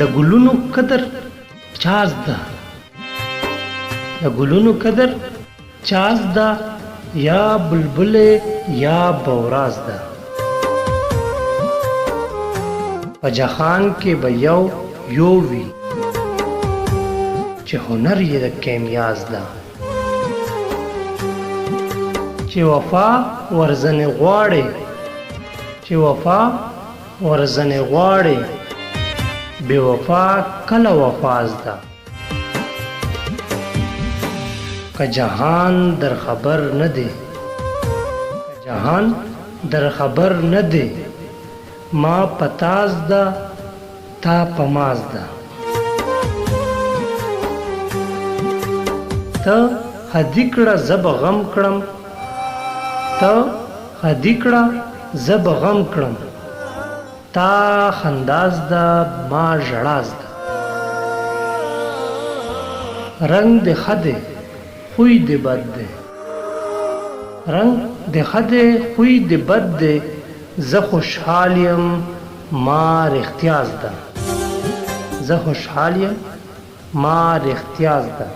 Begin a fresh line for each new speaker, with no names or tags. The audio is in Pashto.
د ګلونو قدر چاز ده د ګلونو قدر چاز ده یا بلبل یا بوراز ده په جهان کې به یو وي چې هنر یې د کیمیاز ده چې وفا ورزنې غواړي چې وفا ورزنې غواړي بے وفا کله وفاز ده که جهان در خبر نه دی جهان در خبر نه دی ما پتاز ده تا پماز ده ته هدی کړه زب غم کړم ته هدی کړه زب غم کړم تا خنداز ده ما ژړاز ده رنگ د خده خوی د بد ده رنگ د خده خوی د بد ده زه خوشحال یم ما رختیاز ده زه خوشحال یم ما رختیاز ده